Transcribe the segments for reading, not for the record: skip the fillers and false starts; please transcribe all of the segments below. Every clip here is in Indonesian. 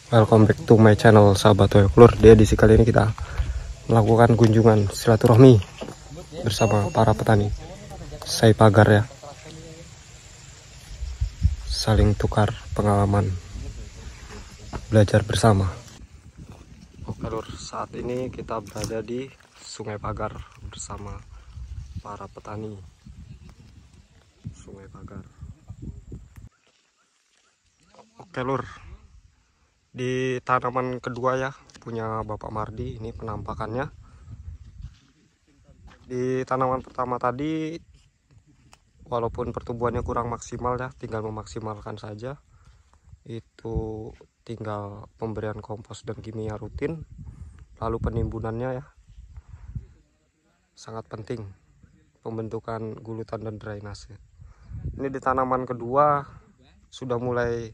Welcome back to my channel sahabat Toyoklur. Di edisi kali ini kita melakukan kunjungan silaturahmi bersama para petani Sai Pagar ya. Saling tukar pengalaman, belajar bersama. Oke lur, saat ini kita berada di Sungai Pagar bersama para petani Sungai Pagar. Oke lur, di tanaman kedua ya punya Bapak Mardi, ini penampakannya. Di tanaman pertama tadi walaupun pertumbuhannya kurang maksimal ya, tinggal memaksimalkan saja. Itu tinggal pemberian kompos dan kimia rutin, lalu penimbunannya ya sangat penting, pembentukan gulutan dan drainase. Ini di tanaman kedua sudah mulai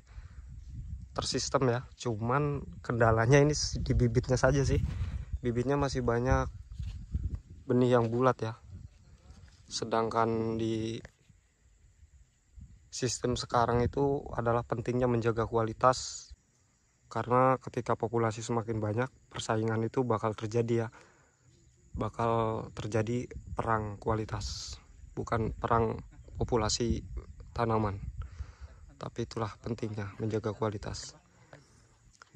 tersistem ya, cuman kendalanya ini di bibitnya saja sih. Bibitnya masih banyak benih yang bulat ya, sedangkan di sistem sekarang itu adalah pentingnya menjaga kualitas, karena ketika populasi semakin banyak persaingan itu bakal terjadi ya, bakal terjadi perang kualitas, bukan perang populasi tanaman. Tapi itulah pentingnya menjaga kualitas.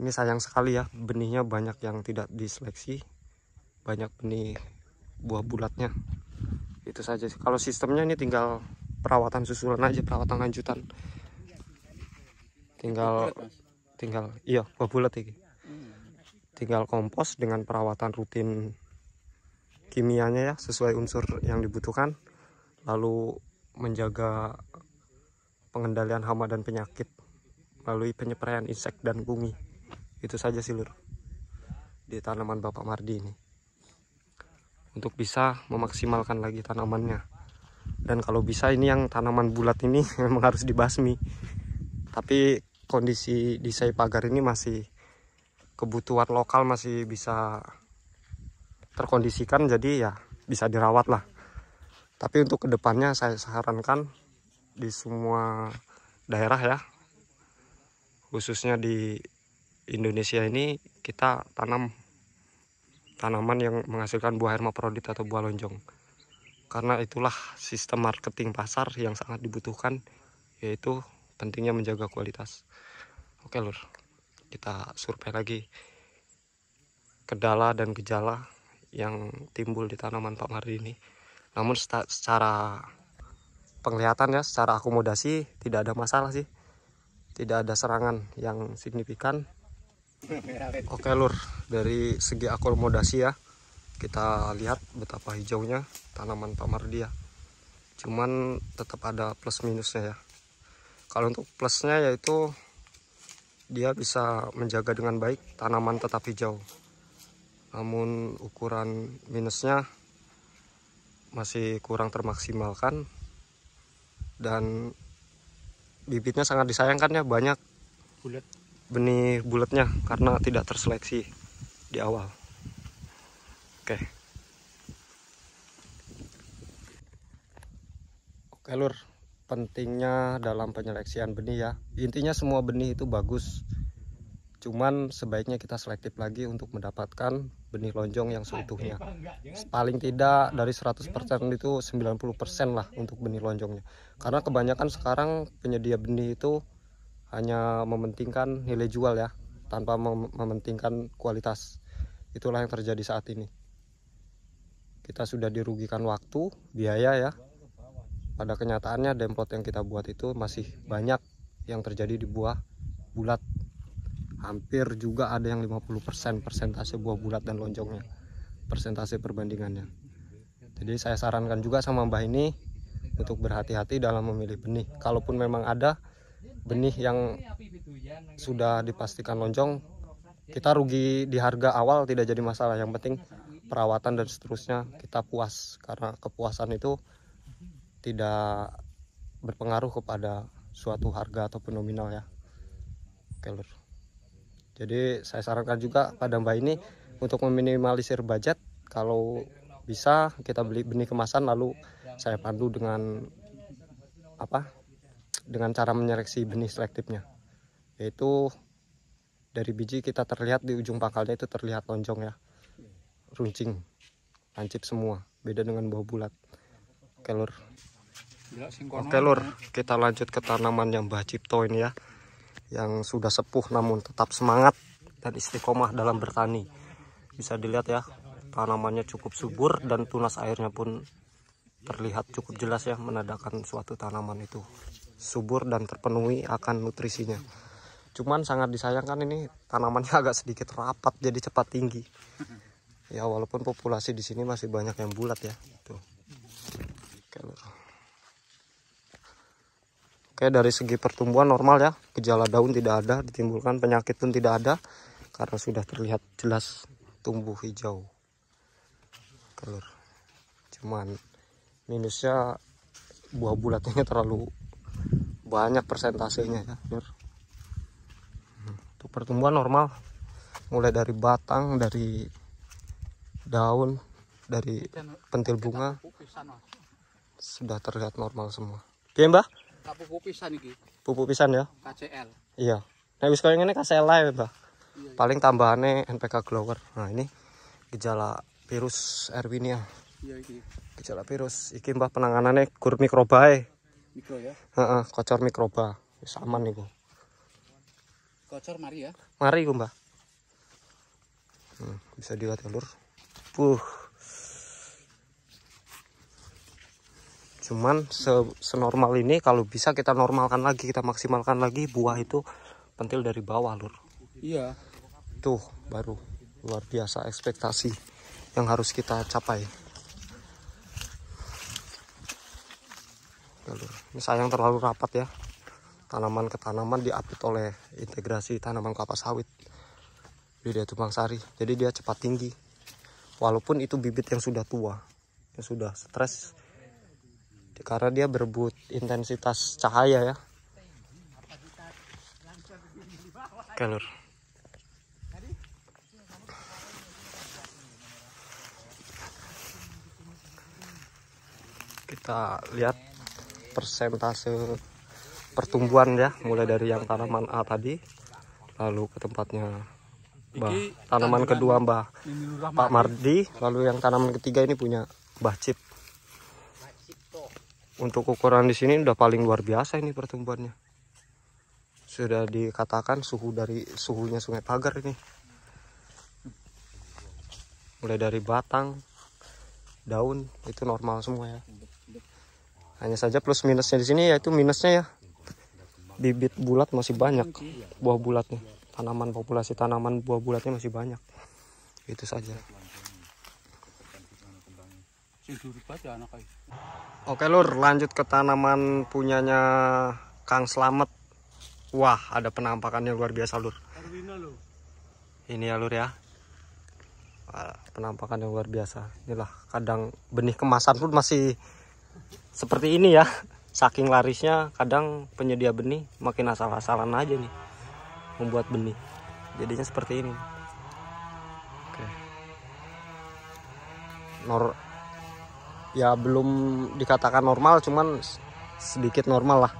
Ini sayang sekali ya, benihnya banyak yang tidak diseleksi, banyak benih buah bulatnya. Itu saja sih. Kalau sistemnya ini tinggal perawatan susulan aja, perawatan lanjutan. Tinggal iya buah bulat ini. Tinggal kompos dengan perawatan rutin kimianya ya, sesuai unsur yang dibutuhkan. Lalu menjaga pengendalian hama dan penyakit melalui penyepraian insek dan bumi. Itu saja sih lur di tanaman Bapak Mardi ini, untuk bisa memaksimalkan lagi tanamannya. Dan kalau bisa ini yang tanaman bulat ini memang harus dibasmi, tapi kondisi di Sai Pagar ini masih kebutuhan lokal masih bisa terkondisikan, jadi ya bisa dirawat lah. Tapi untuk kedepannya saya sarankan di semua daerah ya, khususnya di Indonesia ini, kita tanam tanaman yang menghasilkan buah hermaprodit atau buah lonjong, karena itulah sistem marketing pasar yang sangat dibutuhkan, yaitu pentingnya menjaga kualitas. Oke lur, kita survei lagi kendala dan gejala yang timbul di tanaman Pak Mardi ini. Namun secara penglihatan ya, secara akomodasi tidak ada masalah sih, tidak ada serangan yang signifikan. Oke lur, dari segi akomodasi ya, kita lihat betapa hijaunya tanaman Pak Mardi ya. Cuman tetap ada plus minusnya ya. Kalau untuk plusnya yaitu dia bisa menjaga dengan baik tanaman tetap hijau. Namun ukuran minusnya masih kurang termaksimalkan, dan bibitnya sangat disayangkan ya, banyak benih bulatnya karena tidak terseleksi di awal. Oke lur, pentingnya dalam penyeleksian benih ya, intinya semua benih itu bagus, cuman sebaiknya kita selektif lagi untuk mendapatkan benih lonjong yang seutuhnya. Paling tidak dari 100% itu 90% lah untuk benih lonjongnya, karena kebanyakan sekarang penyedia benih itu hanya mementingkan nilai jual ya, tanpa mementingkan kualitas. Itulah yang terjadi saat ini. Kita sudah dirugikan waktu, biaya ya. Pada kenyataannya demplot yang kita buat itu masih banyak yang terjadi di buah bulat. Hampir juga ada yang 50% persentase buah bulat dan lonjongnya, persentase perbandingannya. Jadi saya sarankan juga sama Mbah ini untuk berhati-hati dalam memilih benih. Kalaupun memang ada benih yang sudah dipastikan lonjong, kita rugi di harga awal tidak jadi masalah. Yang penting perawatan dan seterusnya kita puas, karena kepuasan itu tidak berpengaruh kepada suatu harga atau nominal ya. Oke lur, jadi saya sarankan juga pada Mbak ini untuk meminimalisir budget, kalau bisa kita beli benih kemasan, lalu saya pandu dengan dengan cara menyeleksi benih selektifnya, yaitu Dari biji kita terlihat di ujung pangkalnya itu terlihat lonjong ya, runcing, lancip semua, beda dengan buah bulat. Oke lur, kita lanjut ke tanaman yang Mbah Cipto ini ya, yang sudah sepuh namun tetap semangat dan istiqomah dalam bertani. Bisa dilihat ya, tanamannya cukup subur dan tunas airnya pun terlihat cukup jelas ya, menandakan suatu tanaman itu subur dan terpenuhi akan nutrisinya. Cuman sangat disayangkan ini tanamannya agak sedikit rapat, jadi cepat tinggi. Ya walaupun populasi di sini masih banyak yang bulat ya. Tuh. Oke, dari segi pertumbuhan normal ya, gejala daun tidak ada, ditimbulkan penyakit pun tidak ada, karena sudah terlihat jelas tumbuh hijau. Oke, cuman minusnya buah bulatnya terlalu banyak persentasenya ya, lur. Untuk pertumbuhan normal, mulai dari batang, dari daun, dari pentil bunga sudah terlihat normal semua. Oke Mbah? Pupuk pisan iki. Pupuk pisan ya? KCL. Iya. Nah wis kaya ngene KCL ya, Mbah. Paling tambahannya NPK Glower. Nah, ini gejala virus Erwinia. Iya iki. Gejala virus iki Mbah, penanganannya kur mikroba ae. Mikro ya. Heeh, kocor mikroba. Wis aman niku. Kocor mari ya. Mari Mbah. Bisa dilihat ya, lur. Cuman senormal ini kalau bisa kita normalkan lagi, kita maksimalkan lagi buah itu pentil dari bawah, lur. Iya. Tuh baru luar biasa ekspektasi yang harus kita capai. Ya, lur. Ini sayang terlalu rapat ya. Tanaman ke tanaman diapit oleh integrasi tanaman kelapa sawit Widya Tumpang Sari. Jadi dia cepat tinggi. Walaupun itu bibit yang sudah tua, yang sudah stres. Karena dia berebut intensitas cahaya ya. Oke lur. Kita lihat persentase pertumbuhan ya, mulai dari yang tanaman A tadi, lalu ke tempatnya tanaman kedua Mbah Pak Mardi, lalu yang tanaman ketiga ini punya Mbah Cip. Untuk ukuran di sini udah paling luar biasa ini pertumbuhannya. Sudah dikatakan suhunya Sungai Pagar ini. Mulai dari batang, daun itu normal semua ya. Hanya saja plus minusnya di sini yaitu minusnya ya. Bibit bulat masih banyak, buah bulatnya. Populasi tanaman buah bulatnya masih banyak. Itu saja. Oke lur, lanjut ke tanaman punyanya Kang Slamet. Wah, ada penampakannya luar biasa lur. Ini ya lur ya. Penampakan yang luar biasa. Inilah kadang benih kemasan pun masih seperti ini ya. Saking larisnya kadang penyedia benih makin asal-asalan aja nih membuat benih. Jadinya seperti ini. Oke. Ya belum dikatakan normal, cuman sedikit normal lah,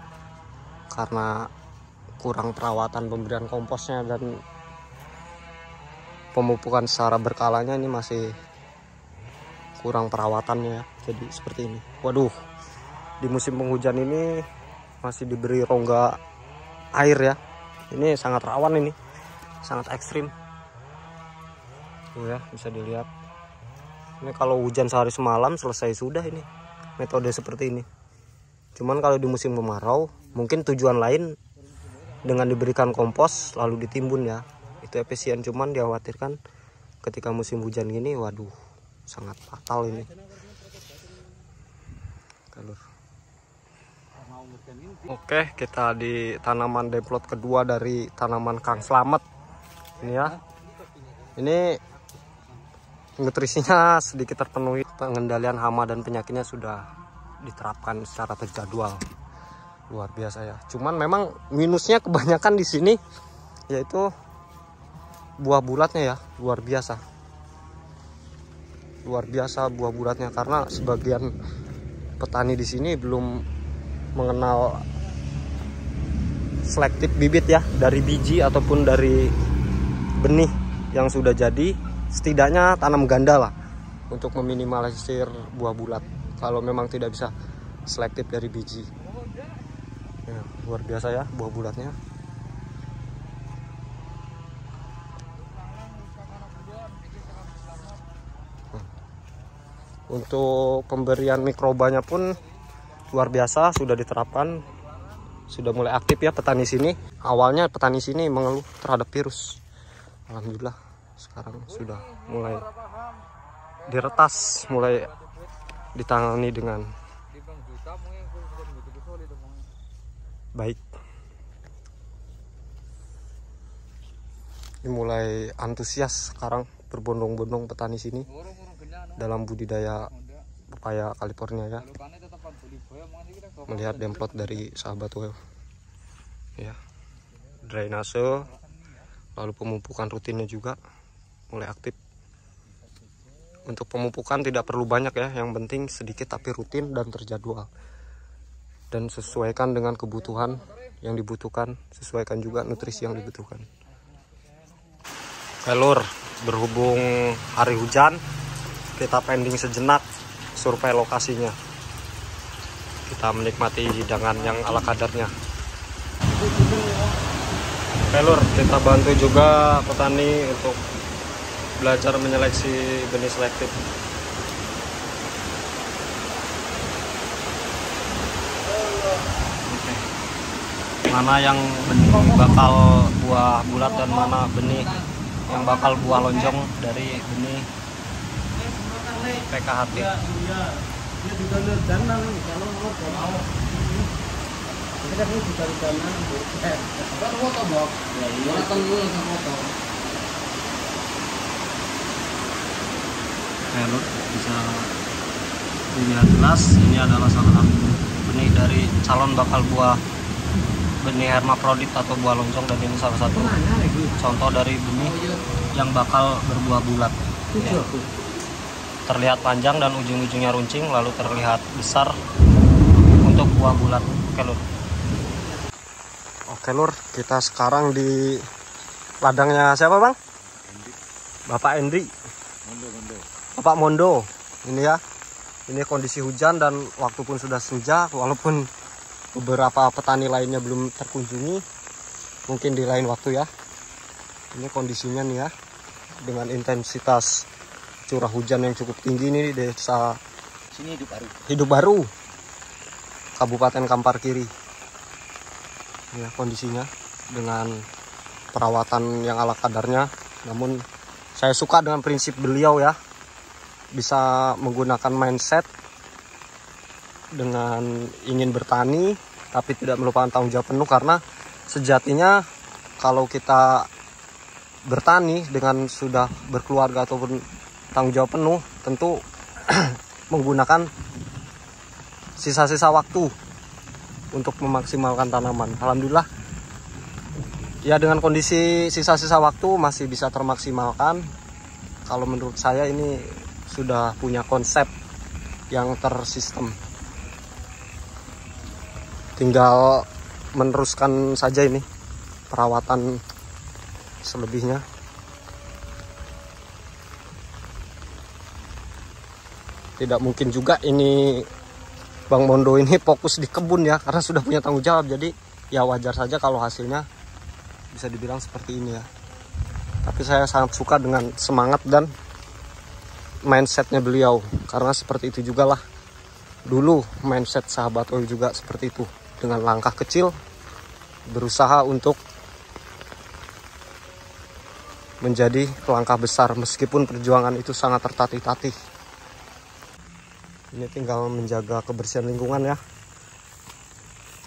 karena kurang perawatan pemberian komposnya dan pemupukan secara berkalanya. Ini masih kurang perawatannya ya, jadi seperti ini. Waduh, di musim penghujan ini masih diberi rongga air ya. Ini sangat rawan, ini sangat ekstrim. Tuh ya, bisa dilihat. Ini kalau hujan sehari semalam selesai sudah ini metode seperti ini. Cuman kalau di musim kemarau mungkin tujuan lain dengan diberikan kompos lalu ditimbun ya, itu efisien. Cuman dikhawatirkan ketika musim hujan gini, waduh sangat fatal ini. Oke, kita di tanaman demplot kedua dari tanaman Kang Slamet ini ya. Ini nutrisinya sedikit terpenuhi, pengendalian hama dan penyakitnya sudah diterapkan secara terjadwal. Luar biasa ya. Cuman memang minusnya kebanyakan di sini yaitu buah bulatnya ya, luar biasa. Luar biasa buah bulatnya, karena sebagian petani di sini belum mengenal selektif bibit ya, dari biji ataupun dari benih yang sudah jadi, setidaknya tanam ganda lah untuk meminimalisir buah bulat kalau memang tidak bisa selektif dari biji. Ya, luar biasa ya buah bulatnya. Untuk pemberian mikrobanya pun luar biasa, sudah diterapkan, sudah mulai aktif ya petani sini. Awalnya petani sini mengeluh terhadap virus. Alhamdulillah sekarang sudah mulai diretas, mulai ditangani dengan baik. Ini mulai antusias sekarang berbondong-bondong petani sini dalam budidaya pepaya California ya. Melihat demplot dari sahabat Well ya, drainase lalu pemupukan rutinnya juga mulai aktif. Untuk pemupukan tidak perlu banyak ya, yang penting sedikit tapi rutin dan terjadwal, dan sesuaikan dengan kebutuhan yang dibutuhkan, sesuaikan juga nutrisi yang dibutuhkan. Lur, berhubung hari hujan, kita pending sejenak survei lokasinya. Kita menikmati hidangan yang ala kadarnya. Lur, kita bantu juga petani untuk belajar menyeleksi benih selektif. Mana yang benih bakal buah bulat dan mana benih yang bakal buah lonjong dari benih PKHT. Lur, bisa dilihat jelas ini adalah salah satu benih dari calon bakal buah benih hermaprodit atau buah lonjong, dan ini salah satu contoh dari benih yang bakal berbuah bulat ya. Terlihat panjang dan ujung-ujungnya runcing, lalu terlihat besar untuk buah bulat. Oke lur, kita sekarang di ladangnya siapa bang? Bapak Endri. Bapak Mondo. Ini ya, ini kondisi hujan dan waktu pun sudah senja, walaupun beberapa petani lainnya belum terkunjungi, mungkin di lain waktu ya. Ini kondisinya nih ya, dengan intensitas curah hujan yang cukup tinggi nih di desa Sini Hidup Baru, Kabupaten Kampar Kiri. Ya, kondisinya dengan perawatan yang ala kadarnya, namun saya suka dengan prinsip beliau ya, bisa menggunakan mindset dengan ingin bertani tapi tidak melupakan tanggung jawab penuh, karena sejatinya kalau kita bertani dengan sudah berkeluarga ataupun tanggung jawab penuh, tentu menggunakan sisa-sisa waktu untuk memaksimalkan tanaman. Alhamdulillah ya, dengan kondisi sisa-sisa waktu masih bisa termaksimalkan. Kalau menurut saya ini sudah punya konsep yang tersistem, tinggal meneruskan saja ini perawatan selebihnya. Tidak mungkin juga ini Bang Mondo ini fokus di kebun ya, karena sudah punya tanggung jawab. Jadi ya wajar saja kalau hasilnya bisa dibilang seperti ini ya. Tapi saya sangat suka dengan semangat dan mindsetnya beliau, karena seperti itu juga lah dulu mindset sahabat Oil juga seperti itu. Dengan langkah kecil berusaha untuk menjadi langkah besar, meskipun perjuangan itu sangat tertatih-tatih. Ini tinggal menjaga kebersihan lingkungan ya.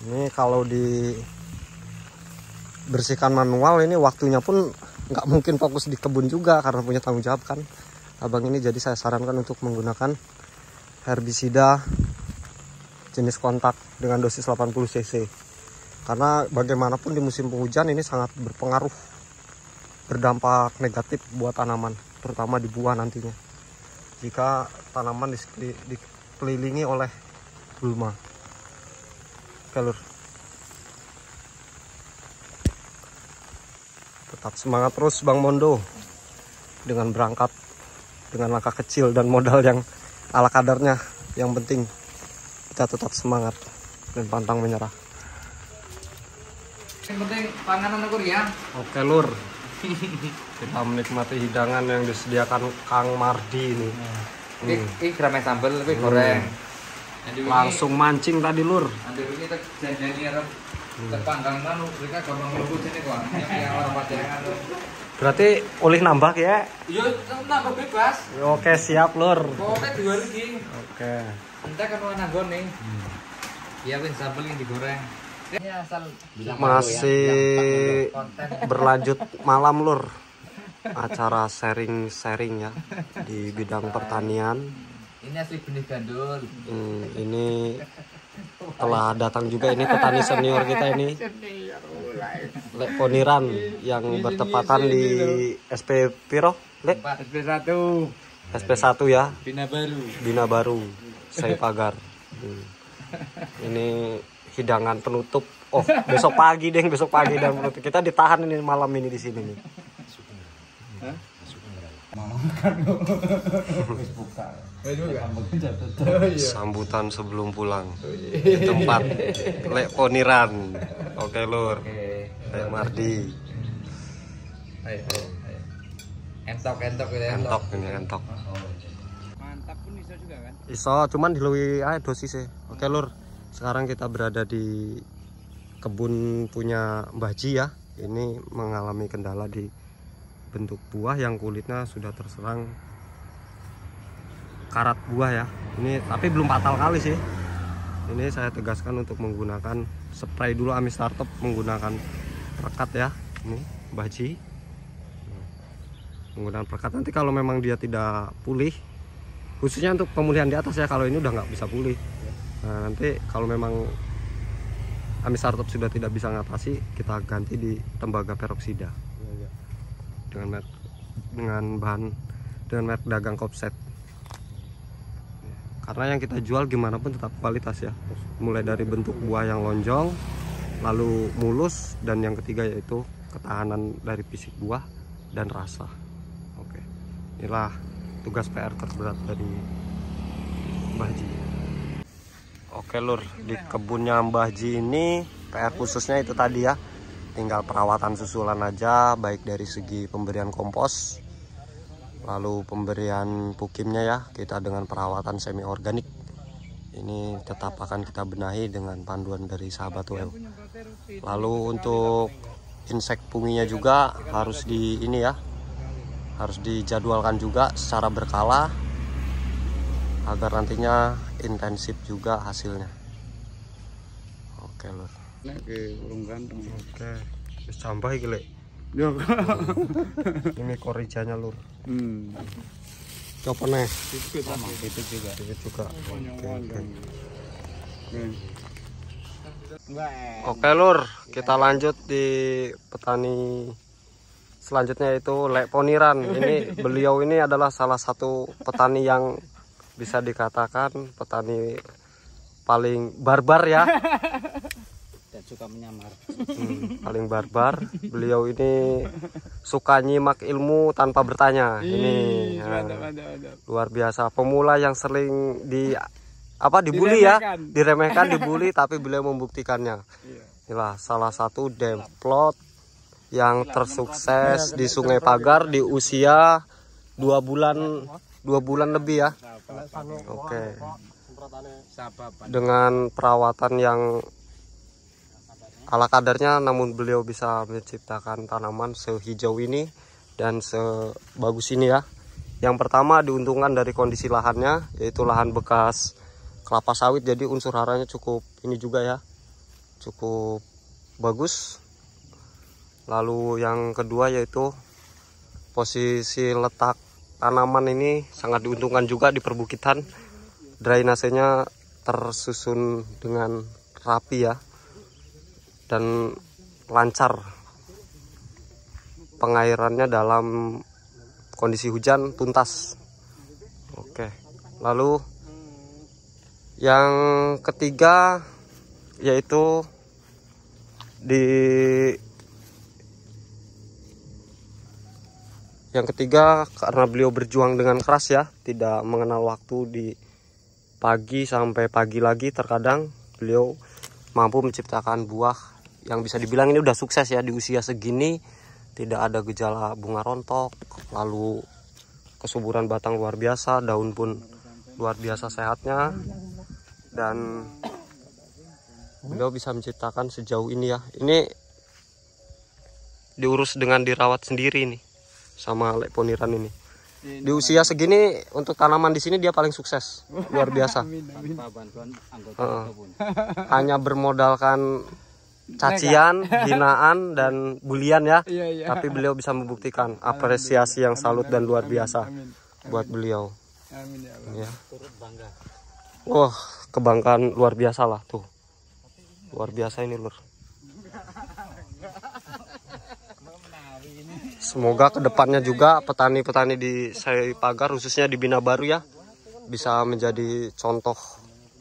Ini kalau dibersihkan manual, ini waktunya pun nggak mungkin fokus di kebun juga karena punya tanggung jawab kan abang ini. Jadi saya sarankan untuk menggunakan herbisida jenis kontak dengan dosis 80 cc, karena bagaimanapun di musim penghujan ini sangat berpengaruh, berdampak negatif buat tanaman, terutama di buah nantinya jika tanaman dikelilingi oleh gulma. Oke lur, Tetap semangat terus Bang Mondo dengan berangkat dengan langkah kecil dan modal yang ala kadarnya. Yang penting kita tetap semangat dan pantang menyerah. Yang penting panganan ukur ya. Oke Lur, kita menikmati hidangan yang disediakan Kang Mardi ini. Ini gramnya sambal tapi goreng. Langsung mancing tadi Lur. Nanti ini tak janjani arep terpanggang kan mereka gampang lembut sini kok. Yang orang pajangan. Berarti oleh nambah ya? Yo nambah bebas. Oke siap Lur. Pokoknya 2 lagi. Oke. Entah kan mau nanggon nih. Iya wis sambal yang digoreng. Ini asal Masih berlanjut malam Lur. Acara sharing-sharing ya di bidang pertanian. ini asli benih gandul. Ini telah datang juga ini petani senior kita ini, Lek Poniran, yang bertepatan di SP Piro? Lek? SP1 SP1 ya, Bina Baru. Saya Pagar. Ini hidangan penutup. Oh, besok pagi deh, besok pagi dan penutup. Kita ditahan ini malam ini di sini nih. Sambutan sebelum pulang di tempat Lek Poniran. Oke Lur, Lek Mardi. Ayo. Entok gitu ya. Entok ini entok. Mantap pun bisa juga kan. Iso, cuman diluwi aja dosisnya. Oke Lur, sekarang kita berada di kebun punya Mbah Ji ya. Ini mengalami kendala di bentuk buah yang kulitnya sudah terserang karat buah ya. Ini tapi belum fatal kali sih. Ini saya tegaskan untuk menggunakan spray dulu Ami Startup menggunakan perekat ya. Ini Mbah Ji menggunakan perekat. Nanti kalau memang dia tidak pulih, khususnya untuk pemulihan di atas ya, kalau ini udah nggak bisa pulih. Nah, nanti kalau memang Ami Startup sudah tidak bisa ngatasi, kita ganti di tembaga peroksida dengan merek dagang Kopset. Karena yang kita jual gimana pun tetap kualitas ya, mulai dari bentuk buah yang lonjong, lalu mulus, dan yang ketiga yaitu ketahanan dari fisik buah dan rasa. Oke, inilah tugas PR terberat dari Mbah Ji. Oke Lur, di kebunnya Mbah Ji ini PR khususnya itu tadi ya, tinggal perawatan susulan aja, baik dari segi pemberian kompos, lalu pemberian pukimnya ya, kita dengan perawatan semi organik. Ini tetap akan kita benahi dengan panduan dari sahabat WEW. Lalu untuk insek punginya juga harus di ini ya, harus dijadwalkan juga secara berkala agar nantinya intensif juga hasilnya. Oke Lur. Oke, urung ganteng. Oke, tambah iki Lek. Ini korijanya Lur. Coba nih. Itu juga. Oke Lur, kita lanjut di petani selanjutnya yaitu Lek Poniran. Ini beliau ini adalah salah satu petani yang bisa dikatakan petani paling barbar ya. Dan suka menyamar. Paling barbar. Beliau ini suka nyimak ilmu tanpa bertanya. Ini luar biasa. Pemula yang sering dibully ya, diremehkan, dibully, tapi beliau membuktikannya. Inilah salah satu demplot yang tersukses di Sungai Pagar di usia 2 bulan lebih ya. Oke. Dengan perawatan yang ala kadarnya, namun beliau bisa menciptakan tanaman sehijau ini dan sebagus ini ya. Yang pertama diuntungkan dari kondisi lahannya, yaitu lahan bekas kelapa sawit, jadi unsur haranya cukup ini juga ya, cukup bagus. Lalu yang kedua yaitu posisi letak tanaman ini sangat diuntungkan juga di perbukitan. Drainasenya tersusun dengan rapi ya, dan lancar pengairannya dalam kondisi hujan tuntas. Oke, lalu yang ketiga yaitu di Yang ketiga, karena beliau berjuang dengan keras ya, tidak mengenal waktu, di pagi sampai pagi lagi terkadang beliau mampu menciptakan buah yang bisa dibilang ini udah sukses ya di usia segini. Tidak ada gejala bunga rontok, lalu kesuburan batang luar biasa, daun pun luar biasa sehatnya, dan beliau bisa menciptakan sejauh ini ya. Ini diurus dengan dirawat sendiri nih sama Lek Poniran ini. Di usia segini untuk tanaman di sini dia paling sukses, luar biasa. Tanpa bantuan anggota kebun. Hanya bermodalkan cacian, hinaan, dan bulian ya. Tapi beliau bisa membuktikan apresiasi yang salut dan luar biasa buat beliau. Amin ya Allah. Ya. Wah, kebanggaan luar biasa lah tuh. Luar biasa ini lur. Semoga kedepannya juga petani-petani di Sei Pagar, khususnya di Bina Baru ya, bisa menjadi contoh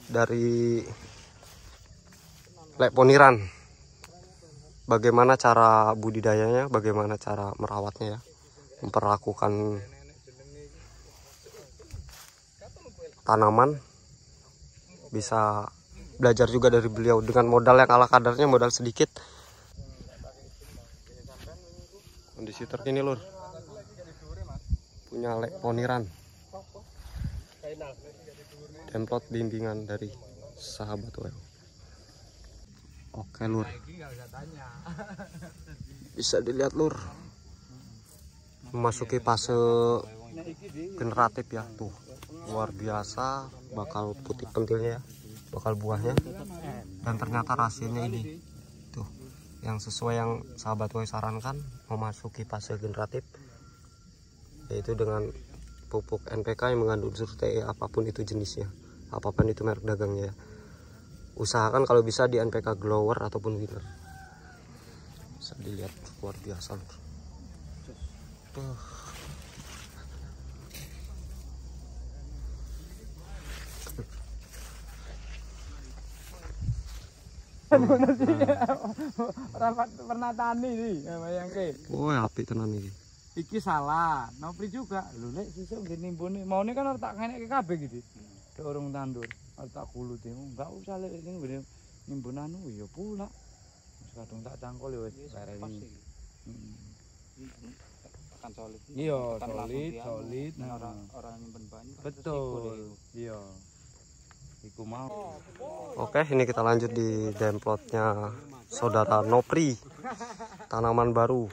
dari Lek Poniran. Bagaimana cara budidayanya, bagaimana cara merawatnya ya, memperlakukan tanaman. Bisa belajar juga dari beliau dengan modal yang ala kadarnya, modal sedikit. Kondisi terkini lur, punya Lek Poniran, template bimbingan dari sahabat WL. Oke lur, bisa dilihat lur, memasuki fase generatif ya tuh, luar biasa, bakal putih pentilnya ya, bakal buahnya, dan ternyata rasionya ini tuh yang sesuai yang sahabat WL sarankan, memasuki fase generatif, yaitu dengan pupuk NPK yang mengandung unsur TE apapun itu jenisnya, apapun itu merek dagangnya ya. Usahakan kalau bisa di NPK Glower ataupun Winner. Bisa dilihat luar biasa lur. Rapat pernah tani nih, bayangke. Oh, apik tenan iki. Iki salah, Nopri juga. Lho nek sesuk nggih nimbune, maune kan harus tak ngenekke kabeh gitu. Dek urung tandur, harus tak kulut e. Enggak usah lek ning ngene nimbun anu ya pula. Wis kadung tak cangkol ya wis bareng. Akan solid. Iya, solid. Nah, orang nyimpen banyak. Betul. Iya. Iku mau. Oke, ini kita lanjut di demplotnya saudara Nopri, tanaman baru.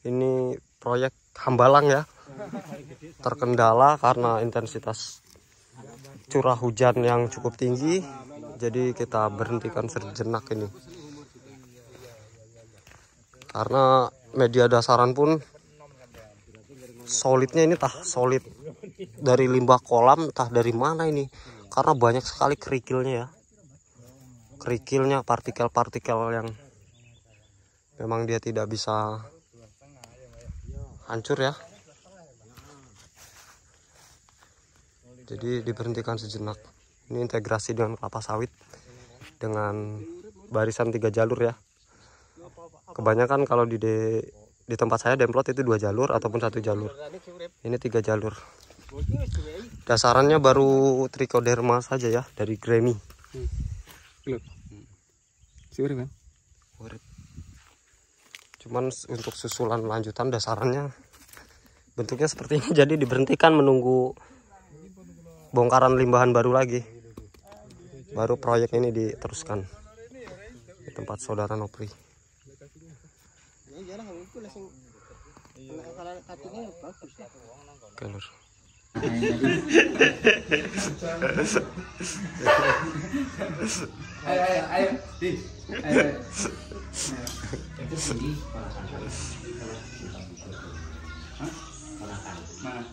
Ini proyek Hambalang ya, terkendala karena intensitas curah hujan yang cukup tinggi, jadi kita berhentikan sejenak ini. Karena media dasaran pun solidnya ini tah solid dari limbah kolam, entah dari mana ini. Karena banyak sekali kerikilnya ya, kerikilnya, partikel-partikel yang memang dia tidak bisa hancur ya, jadi diberhentikan sejenak. Ini integrasi dengan kelapa sawit dengan barisan 3 jalur ya. Kebanyakan kalau di tempat saya demplot itu 2 jalur ataupun 1 jalur, ini 3 jalur. Dasarannya baru trichoderma saja ya, dari Grammy. Kan? Cuman untuk susulan lanjutan dasarannya bentuknya seperti ini, jadi diberhentikan menunggu bongkaran limbahan baru lagi. Baru proyek ini diteruskan di tempat saudara Nopri. Oke lur. Ayo, di. Ayo. Itu sini. Mana?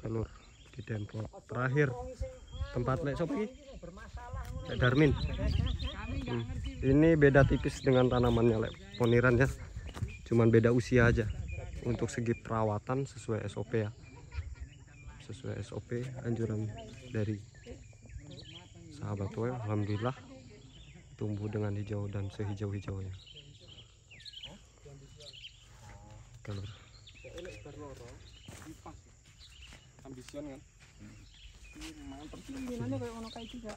Lur, di demplot terakhir tempat Lek sop iki? Lek Darmin. Ini beda tipis dengan tanamannya Lek Poniran ya, cuman beda usia aja. Untuk segi perawatan sesuai SOP ya, sesuai SOP anjuran dari sahabat WL. Alhamdulillah tumbuh dengan hijau dan sehijau-hijaunya. Oke lur. Ambision kan. Mantep sih minannya kayak ono kayak juga.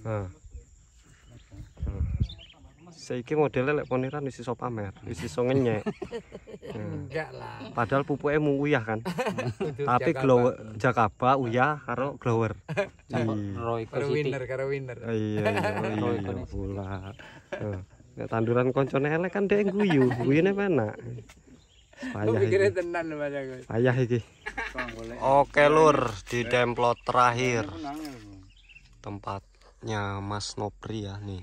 Nah. Saiki modelnya lek poniran wis iso pamer, wis iso ngenyek. Enggak lah. Padahal pupuke mu uyah kan. Tapi glow Jakaba uyah karo glower. Royco Karo City. winner, karo winner. Iya pula. Nek tanduran koncone elek kan dhek guyune penak. Aku Payah pikirnya iki. tenan Mas aku. Payah iki. Oke lur, di demplot terakhir. Tempatnya Mas Nopri ya nih.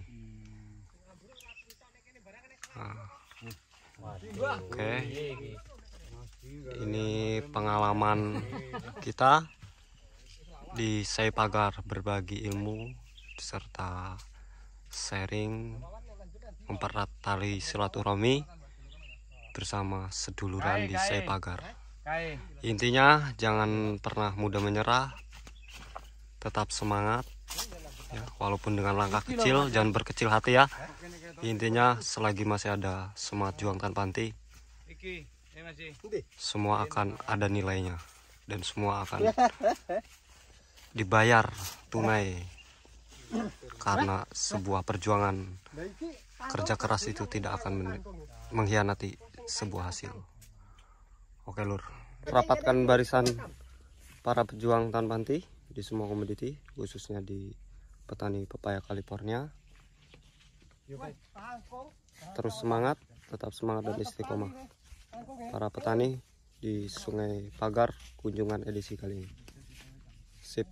Nah. Oke. Ini pengalaman kita di Seipagar, berbagi ilmu serta sharing, mempererat tali silaturahmi bersama seduluran di Seipagar. Intinya jangan pernah mudah menyerah, tetap semangat ya, walaupun dengan langkah kecil, jangan berkecil hati ya. Intinya selagi masih ada semangat juang tanpa henti, semua akan ada nilainya dan semua akan dibayar tunai, karena sebuah perjuangan kerja keras itu tidak akan mengkhianati sebuah hasil. Oke lur, rapatkan barisan para pejuang tanpa henti di semua komoditi, khususnya di petani pepaya California. Terus semangat, tetap semangat dan istiqomah para petani di Sungai Pagar kunjungan edisi kali ini. Sip.